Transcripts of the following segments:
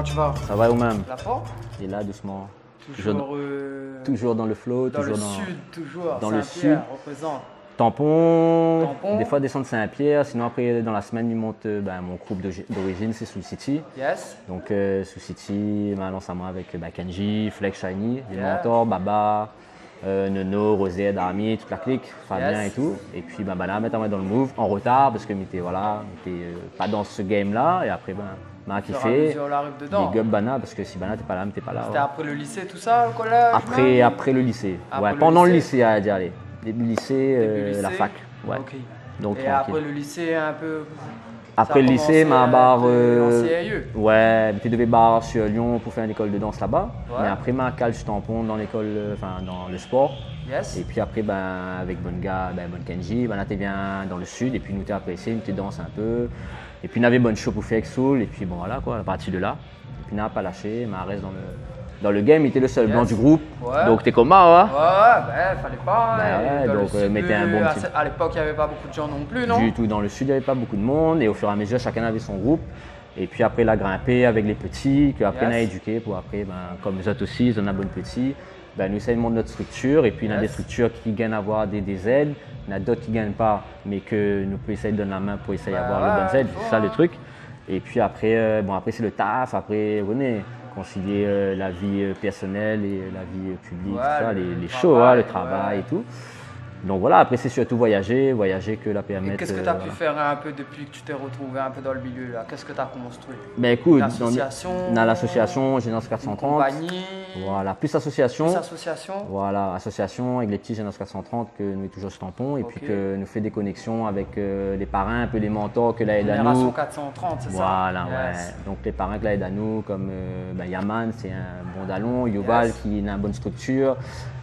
tu vas? Ça va ou même? La forme? Et là, doucement. Toujours dans le flow, dans toujours le sud, toujours. dans le Saint-Pierre sud. représente. Tampon, Tampon. des fois descendre Saint-Pierre, sinon après dans la semaine ils montent, mon groupe d'origine c'est Soul City. Yes. Donc Soul City, maintenant ça moi avec Kenji, Flex Shiny, les Yeah. mentors, Baba, Nono, Rosette, Army, toute la clique, Fabien Yes. et tout. Et puis là maintenant dans le move, en retard parce que m'étais pas dans ce game là et après m'a Au fur et à kiffé. mesure, on arrive dedans. Big up Bana parce que si Bana t'es pas là, t'es pas là. C'était Ouais. après le lycée, tout ça, le collège? Après le lycée. Après Ouais, le pendant le lycée. lycée à dire aller. Début lycée, Début la lycée. fac. Ouais. Ok. Donc Et tranquille. après le lycée, un peu. Après le lycée, ma barre. En CIE. Ouais, tu devais barre sur Lyon pour faire une école de danse là-bas. Ouais. Mais après, ma cale, je tampon dans l'école, dans le sport. Yes. Et puis après, avec bon gars, bon Kenji, là, tu viens dans le sud. Et puis nous, tu apprécié, nous, tu danses un peu. Et puis, on avait bonne show pour faire avec Soul. Et puis bon, voilà quoi, à partir de là. Et puis, on n'a pas lâché, mais reste dans le game, il était le seul blanc du groupe. Ouais. Donc, t'es comme moi, Ouais, fallait pas. ouais, Dans le donc, sud, mettez un bon petit- À l'époque, il n'y avait pas beaucoup de gens non plus, non? Du tout, dans le sud, il n'y avait pas beaucoup de monde. Et au fur et à mesure, chacun avait son groupe. Et puis après, il a grimpé avec les petits, qu'après, on a Yes. éduqué pour après, comme les autres aussi, ils en ont bonne petits. Nous essayons de monter notre structure. Et puis, il y a Yes. des structures qui gagnent à avoir des aides. Il y en a d'autres qui ne gagnent pas, mais que nous pouvons essayer de donner la main pour essayer d'avoir les bonnes aides. il faut, C'est ça le hein. truc. Et puis après, après c'est le taf. Après, vous voyez, concilier la vie personnelle et la vie publique, Ouais, tout ça, le les travail, shows, le ouais. travail et tout. Donc voilà, après c'est surtout voyager que la Et permettre. qu'est-ce que tu as pu faire un peu depuis que tu t'es retrouvé un peu dans le milieu là? Qu'est-ce que tu as construit? Ben écoute, L'association, dans l'association Génance Une 430, compagnie, voilà, plus association, plus association? voilà, association avec les petits Génance 430 que nous toujours ce tampon et Ok. puis que nous fait des connexions avec les parrains, un peu les mentors que là aident à Génération nous. 430, c'est ça? Voilà, Yes. ouais. Donc les parrains que là aident à nous, comme Yaman, c'est un bon dallon, Yoval Yes. qui a une bonne structure.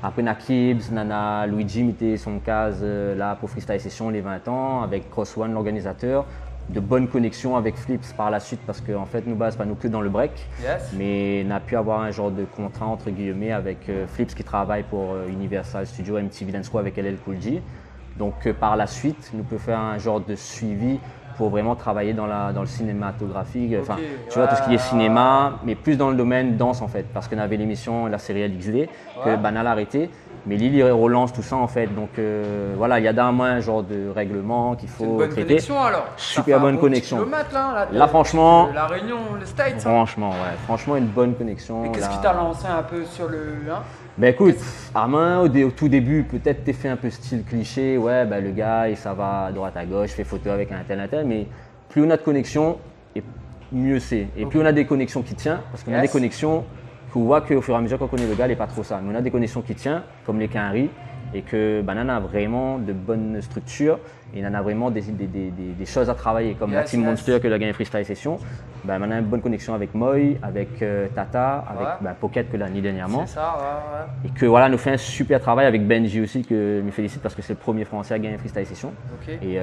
Après Nakibs, Nana, Luigi mettait son case là pour Freestyle Session les 20 ans, avec Cross One, l'organisateur. De bonnes connexions avec Flips par la suite parce qu'en fait, nous base pas nous que dans le break. Yes. Mais on a pu avoir un genre de contrat entre guillemets avec Flips qui travaille pour Universal Studios, MTV Dance Crew avec LL Cool J. Donc par la suite, nous pouvons faire un genre de suivi pour vraiment travailler dans le cinématographique, enfin tu vois tout ce qui est cinéma, mais plus dans le domaine danse en fait, parce qu'on avait l'émission, la série LXD, que Banal a arrêté. Mais Lily il relance tout ça en fait, donc voilà, il y a d'un moins un genre de règlement qu'il C'est une faut bonne traiter. connexion alors? Super bonne connexion. Là, franchement, La Réunion, les States. Hein. Franchement, ouais, franchement une bonne connexion. Et qu'est-ce là. qui t'a lancé un peu sur le. Hein? Ben écoute, Armin, au tout début, peut-être t'es fait un peu style cliché, ouais, le gars, il ça va à droite à gauche, fait photo avec un tel, mais plus on a de connexions, et mieux c'est. Et plus on a des connexions qui tiennent, parce qu'on a des connexions qu'on voit qu'au fur et à mesure qu'on connaît le gars, il n'est pas trop ça. Mais on a des connexions qui tiennent, comme les Quinry, et que Banana a vraiment de bonnes structures, et il en a vraiment des choses à travailler, comme la Team Monster que a gagné Freestyle Session. On a une bonne connexion avec Moy, avec Tata, avec Pocket que l'a mis dernièrement. C'est ça, ouais. Et que voilà, nous fait un super travail avec Benji aussi, que je me félicite parce que c'est le premier français à gagner Freestyle Session. Ok. Et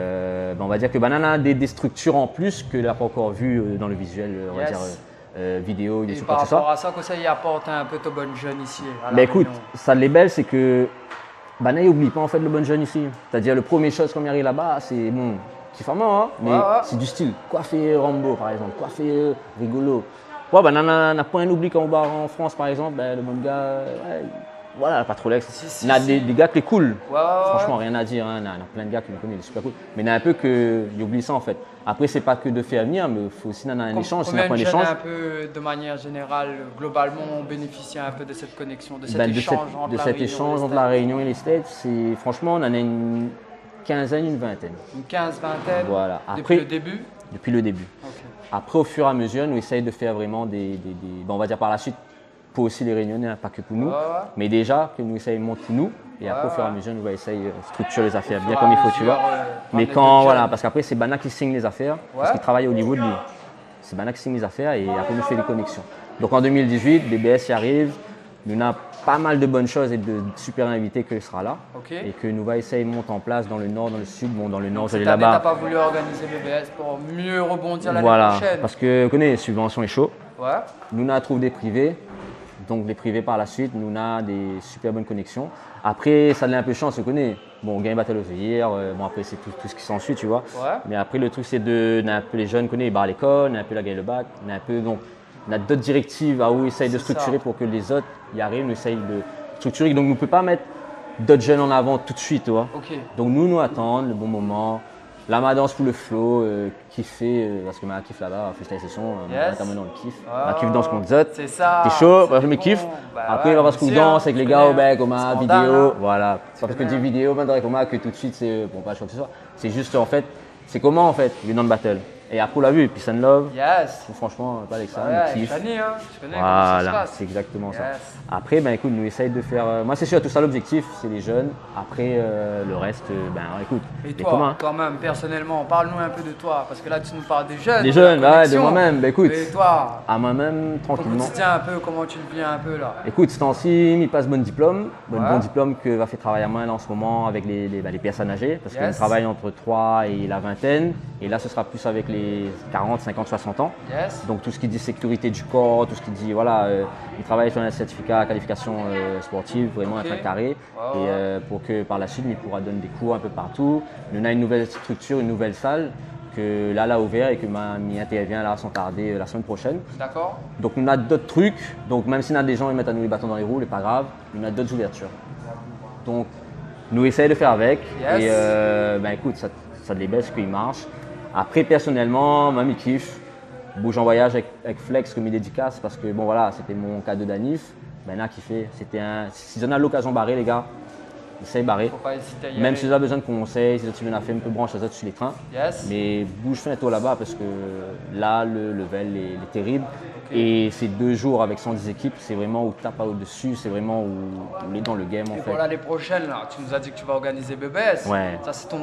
on va dire que Banana a des structures en plus que n'a pas encore vu dans le visuel, on va dire vidéo, Et YouTube, par tout ça. rapport à ça, ça y apporte un peu ton bonne jeune ici. À la Mais écoute, Réunion. ça les belle, c'est que Banana n'oublie pas en fait le bon jeune ici. C'est-à-dire le premier chose qu'on y arrive là-bas, c'est bon, c'est fameux, hein, mais c'est du style. Coiffé Rambo par exemple, coiffé rigolo. Ouais, Banana n'a pas un oubli quand on va en France par exemple, le bon gars, voilà, pas trop l'ex. Il y a des gars qui sont cool. Franchement, rien à dire. Hein. Il y a plein de gars qui me connaissent, super cool. Mais il y en a un peu qui oublient ça en fait. Après, c'est pas que de faire venir, mais il faut aussi en avoir un échange. Combien de un jeunes échange. un peu de manière générale, globalement, ont bénéficié un peu de cette connexion, de cet échange entre la Réunion et les States. Franchement, on en a une quinzaine, une vingtaine. Une 15-vingtaine Voilà. depuis le début. Depuis le début. Okay. Après, au fur et à mesure, nous essayons de faire vraiment on va dire par la suite, pour aussi les Réunionnais, pas que pour nous, mais déjà que nous essayons de monter nous, et après au fur et à mesure, nous allons essayer de structurer les affaires bien comme il faut, tu vois. Mais quand, voilà, parce qu'après c'est Bana qui signe les affaires, parce qu'il travaille au niveau de lui. C'est Bana qui signe les affaires et après nous fait les connexions. Donc en 2018, BBS y arrive, nous avons pas mal de bonnes choses et de super invités qui sera là, et que nous allons essayer de monter en place dans le nord, dans le sud. Bon, dans le nord, je l'ai là-bas. Tu n'as pas voulu organiser BBS pour mieux rebondir l'année prochaine? Parce que, vous connaissez, subvention est chaud. Ouais. Nous avons trouvé des privés. Donc les privés par la suite, nous avons des super bonnes connexions. Après, ça a un peu chance, on connaît. Bon, on gagne Battle of the Year, bon après c'est tout ce qui s'ensuit, tu vois. Ouais. Mais après le truc c'est de, un peu les jeunes connaissent, ils barrent l'école, on a un peu la gagne le bac, on a un peu donc On a d'autres directives à où on essaye de structurer pour que les autres y arrivent. On essaye de structurer. Donc, on ne peut pas mettre d'autres jeunes en avant tout de suite, tu vois. Donc, nous attendons le bon moment. La ma danse pour le flow, kiffer, parce que ma kiffe là-bas, freestyle session, maintenant on kiffe. Ma kiffe danse contre Zot. C'est ça. T'es chaud, je me kiffe. Après, on va se couper danse avec les gars, comme ma vidéo. Voilà. C'est pas parce que je dis vidéo, comme que tout de suite c'est bon, pas quoi que ce soit. C'est juste en fait, c'est comment en fait, le non-battle. Et après, on l'a vu, Peace and Love. Franchement, pas avec ça, on kiffe. Voilà, c'est exactement ça. Après, ben écoute, nous essaye de faire. Moi, c'est sûr, tout ça, l'objectif, c'est les jeunes. Après, le reste, ben écoute. Et toi, quand même, personnellement, parle-nous un peu de toi. Parce que là, tu nous parles des jeunes. Des jeunes, de moi-même. Ben écoute. Et toi, à moi-même, tranquillement. Ton quotidien, un peu, comment tu le vis un peu là? Écoute, ce temps-ci, il passe bon diplôme. Bon diplôme que va faire travailler à moi là, en ce moment avec les personnes âgées. Parce qu'on travaille entre 3 et la vingtaine. Et là, ce sera plus avec les 40, 50, 60 ans. Donc tout ce qui dit sécurité du corps, tout ce qui dit, voilà, il travaille sur un certificat qualification sportive, vraiment un carré. Et pour que par la suite, il pourra donner des cours un peu partout. On a une nouvelle structure, une nouvelle salle que là, a ouvert et que m'y intervient là sans tarder la semaine prochaine. D'accord. Donc on a d'autres trucs. Donc même si on a des gens qui mettent à nous les bâtons dans les roues, c'est pas grave. On a d'autres ouvertures. Donc nous essayons de faire avec. Et ben écoute, ça les baisse qu'ils marchent. Après, personnellement, moi, je kiffe. Bouge en voyage avec Flex comme il dédicace parce que bon, voilà, c'était mon cadeau d'anniv. Ben, là, kiffé. Si on a l'occasion de barrer, les gars, essayez de barrer. Même si vous avez besoin de conseils, si tu viens à faire un peu branche sur les trains. Mais bouge fenêtre là-bas parce que là, le level est terrible. Et ces 2 jours avec 110 équipes, c'est vraiment où tu tapes pas au-dessus, c'est vraiment où on est dans le game en fait. Pour l'année prochaine, là, tu nous as dit que tu vas organiser BBS. Ça, c'est ton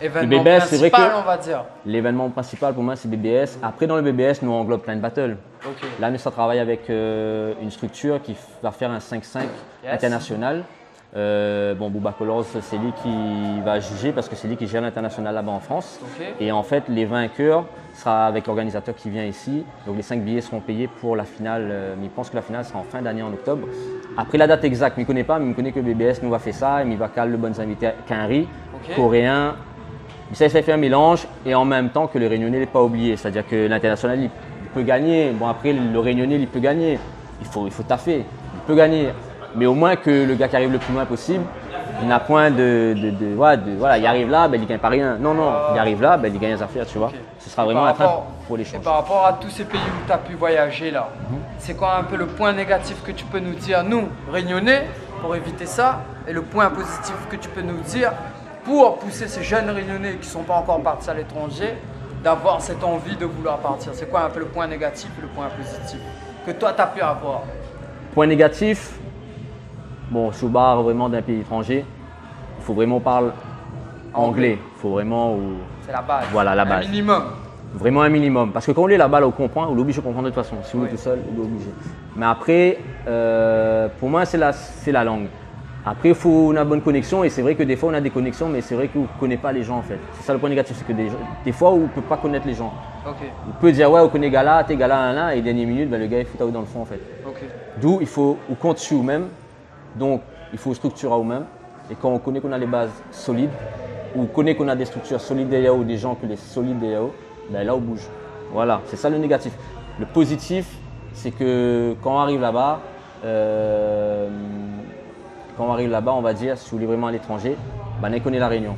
événement BBS, principal, c'est vrai que on va dire. L'événement principal pour moi, c'est BBS. Après, dans le BBS, nous on englobe plein de battles. Là, nous, ça travaille avec une structure qui va faire un 5-5 international. Bon, Bouba Colors, c'est lui qui va juger parce que c'est lui qui gère l'international là-bas en France. Et en fait, les vainqueurs sera avec l'organisateur qui vient ici. Donc les 5 billets seront payés pour la finale. Mais il pense que la finale sera en fin d'année en octobre. Après la date exacte, je ne connais pas, mais je connais que BBS nous va faire ça. Et il va caler le bon invité Kenry, coréen. Il sait faire un mélange et en même temps que le Réunionnais n'est pas oublié. C'est-à-dire que l'international, il peut gagner. Bon, après, le Réunionnais, il peut gagner. Il faut taffer. Il peut gagner. Mais au moins que le gars qui arrive le plus loin possible, il n'a point voilà, il arrive là, ben, il ne gagne pas rien. Non, il arrive là, ben, il gagne des affaires, tu vois. Ce sera vraiment un train pour l'échange. Et par rapport à tous ces pays où tu as pu voyager là, c'est quoi un peu le point négatif que tu peux nous dire, nous, Réunionnais, pour éviter ça, et le point positif que tu peux nous dire pour pousser ces jeunes Réunionnais qui ne sont pas encore partis à l'étranger, d'avoir cette envie de vouloir partir? C'est quoi un peu le point négatif et le point positif que toi, tu as pu avoir? Point négatif, bon, sous barre vraiment d'un pays étranger, il faut vraiment parler anglais. Il faut vraiment. C'est la base. Voilà, la base. Un minimum. Vraiment un minimum. Parce que quand on est là-bas, là, on comprend, on est obligé de comprendre de toute façon. Si on est tout seul, on est obligé. Mais après, pour moi, c'est la langue. Après, il faut une bonne connexion. Et c'est vrai que des fois, on a des connexions, mais c'est vrai qu'on ne connaît pas les gens en fait. C'est ça le point négatif, c'est que des fois, on ne peut pas connaître les gens. On peut dire, ouais, on connaît Gala, t'es Gala, là, et dernière minute, ben, le gars, il fout dans le fond en fait. D'où il faut, on compte sur nous-mêmes. Donc, il faut structurer à nous-mêmes. Et quand on connaît qu'on a les bases solides, ou on connaît qu'on a des structures solides derrière ou des gens que les solides derrière, ben là, on bouge. Voilà, c'est ça le négatif. Le positif, c'est que quand on arrive là-bas, on va dire, si vous voulez vraiment à l'étranger, ben, on connaît la Réunion.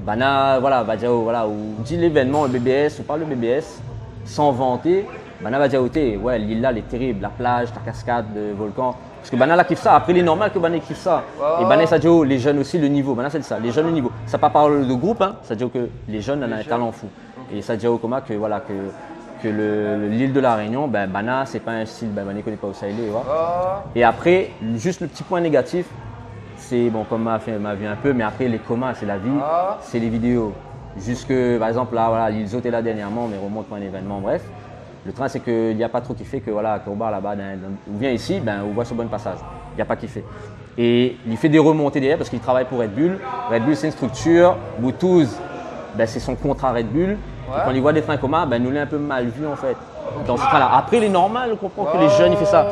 Ben, voilà, va dire, voilà, on dit l'événement, le BBS, on parle de BBS, sans vanter, ben, on va dire, ouais, l'île là, elle est terrible, la plage, la cascade, le volcan. Parce que Bana kiffe ça. Après, il est normal que Bana kiffe ça. Et Bana, ça dit les jeunes aussi, le niveau. Bana, ça dit ça. Les jeunes, le niveau. Ça ne pas parle de groupe, hein. Ça dit que les jeunes ont un talent fou. Et ça dit au coma que voilà que l'île de la Réunion, ben Bana, c'est pas un style, ben Bana ne connaît pas où ça il est. Et après, juste le petit point négatif, c'est bon, comme m'a vu un peu, mais après les comas, c'est la vie, c'est les vidéos. Jusque, par exemple, là, voilà, ils étaient là dernièrement, mais remonte pour un événement, bref. Le train, c'est qu'il n'y a pas trop kiffé que voilà, qu'on barre là-bas, on vient ici, ben, on voit ce bon passage. Il n'y a pas kiffé. Et il fait des remontées derrière parce qu'il travaille pour Red Bull. Red Bull, c'est une structure. Bluetooth, ben, c'est son contrat Red Bull. Et quand il voit des trains communs, ben, nous l'avons un peu mal vu en fait. Dans ce train-là. Après, il est normal, on comprend que les jeunes, ils font ça.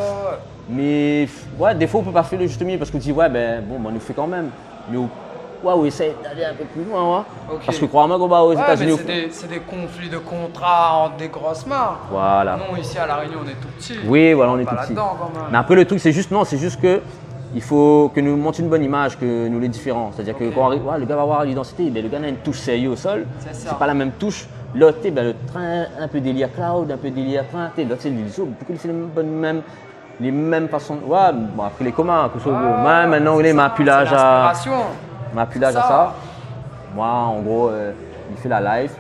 Mais ouais, des fois, on ne peut pas faire le juste milieu parce qu'on dit, ouais, ben, bon, on nous fait quand même. Mais on essaie d'aller un peu plus loin. Ouais. Ok. Parce que crois-moi qu'on va aux Ouais, États-Unis. mais c'est des conflits de contrats entre des grosses marques. Voilà. Non, ici à La Réunion, on est tout petit. Oui, voilà, on est pas tout petit. là-dedans quand même. Mais après, le truc, c'est juste que il faut que nous montrions une bonne image, que nous les différents. C'est-à-dire que quand on arrive, le gars va avoir l'identité, ben, le gars a une touche sérieuse au sol. C'est C'est pas la même touche. L'autre, ben, le train, un peu délire cloud, un peu délire train. L'autre, c'est l'ISO. Pourquoi il fait les mêmes façons. Ouais, bon, après les communs, que ce soit. Moi, maintenant, il est ma appulage à ça. Moi, en gros, il fait la live.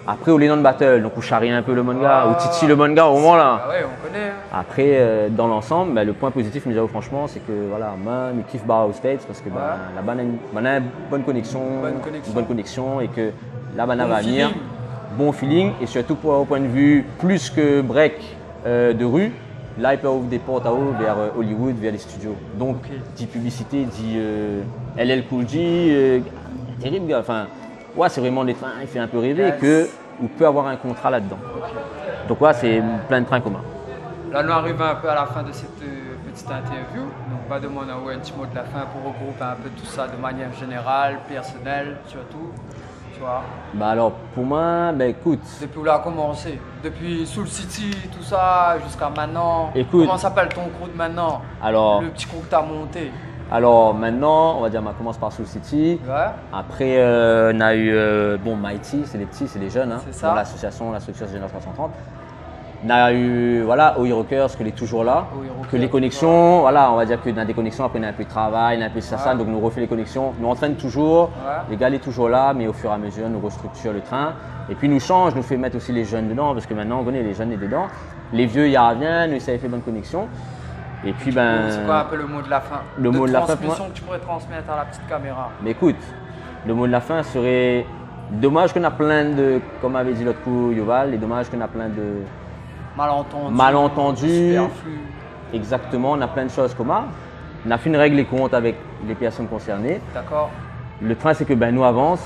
Après, au Lennon Battle, donc on charrie un peu le manga, ou Titi le manga au moment là. Ah ouais, on connaît. Après, dans l'ensemble, le point positif, nous avons franchement, c'est que voilà, moi, je kiffe Barra aux States parce que là-bas, on a une bonne connexion, une bonne connexion et que là-bas, on va venir. Bon feeling et surtout au point de vue plus que break de rue, là, il peut ouvrir des portes à eau vers Hollywood, vers les studios. Donc, dit publicité, dit LL Cool J, terrible gars. Enfin, ouais, c'est vraiment des trains, il fait un peu rêver qu'on peut avoir un contrat là-dedans. Donc, ouais, c'est plein de trains communs. Là, nous arrivons un peu à la fin de cette petite interview. Donc, on va demander un petit mot de la fin pour regrouper un peu tout ça de manière générale, personnelle surtout. Tu vois. Bah alors, pour moi, écoute. Depuis où là a commencé? Depuis Soul City, tout ça, jusqu'à maintenant. Écoute. Comment s'appelle ton crew de maintenant? Alors. Le petit crew que tu as monté. Alors maintenant, on va dire, on commence par Soul City. Ouais. Après, on a eu Mighty, c'est les petits, c'est les jeunes. Hein, c'est ça. Dans l'association, la structure Génération 330. On a eu OI Rockers, qui est toujours là. Que les connexions, voilà, on va dire qu'on a des connexions, après on a un peu de travail, on a un peu de ça, donc nous refait les connexions. Nous entraîne toujours, les gars, il est toujours là, mais au fur et à mesure, nous restructure le train. Et puis nous change, nous fait mettre aussi les jeunes dedans, parce que maintenant on connaît les jeunes et dedans. Les vieux, il y a rien, nous ça fait bonne connexion. Et puis c'est quoi un peu le mot de la fin? Le mot de la fin pour moi, que tu pourrais transmettre à la petite caméra. Mais écoute, le mot de la fin serait dommage qu'on a plein de, comme avait dit l'autre coup Yoval, et dommage qu'on a plein de malentendus. Exactement, on a plein de choses communes. On a fait une règle des comptes avec les personnes concernées. D'accord. Le train, c'est que nous avance.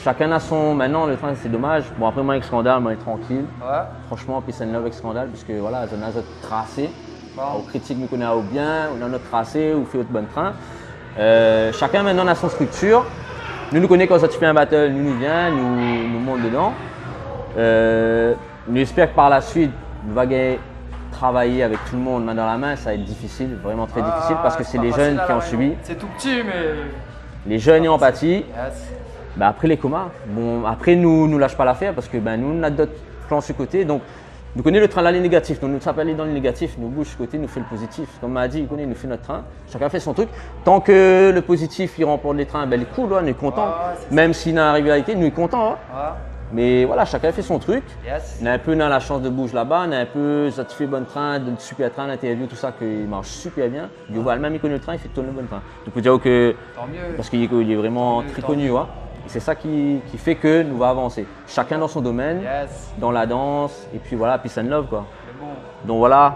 Chacun a son. Maintenant, le train, c'est dommage. Bon, après, moi, avec Scandale, moi, je suis tranquille. Ouais. Franchement, puis c'est une love avec Scandale, parce que voilà, on a notre tracé. Bon. Aux critiques, nous connaissons au bien, on a notre tracé, on fait notre bon train. Chacun, maintenant, a son structure. Nous connaissons quand tu fais un battle, nous vient, nous monte dedans. Nous espérons que par la suite, nous allons travailler avec tout le monde main dans la main, ça va être difficile, vraiment très difficile, parce que c'est les jeunes qui ont subi. C'est tout petit, mais. Les jeunes et empathie. Yes. Après les comas, bon, après nous ne lâche pas l'affaire parce que nous on a d'autres plans sur le côté. Donc nous connaissons le train là les négatifs, donc nous sommes allés dans les négatifs, nous bouge sur le côté, nous fait le positif. Comme m'a dit, nous fait notre train, chacun fait son truc. Tant que le positif il remporte les trains, il est cool, on est content. Même s'il a une rivalité, nous sommes contents. Mais voilà, chacun fait son truc. Yes. On a un peu dans la chance de bouger là-bas, on a un peu satisfait bon train, de super train, l'interview, tout ça qui marche super bien. Même il connaît le train, il fait tourner le bon train. Donc faut dire que tant mieux. parce qu'il est vraiment très connu. C'est ça qui fait que nous va avancer. Chacun dans son domaine, dans la danse, et puis voilà, peace and love quoi. Bon. Donc voilà.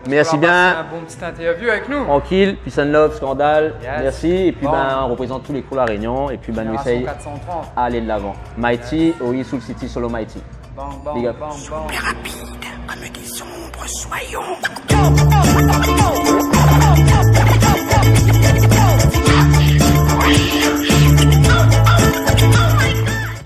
Merci bien. Un bon petit interview avec nous. Tranquille, peace and love, Scandale. Merci. Et puis bon. On représente tous les crews La Réunion. Et puis nous essayons d'aller de l'avant. Mighty, OI Soul City, Solo Mighty. Bang, bang, Big up. bang, bang. Plus rapide, comme des ombres, soyons.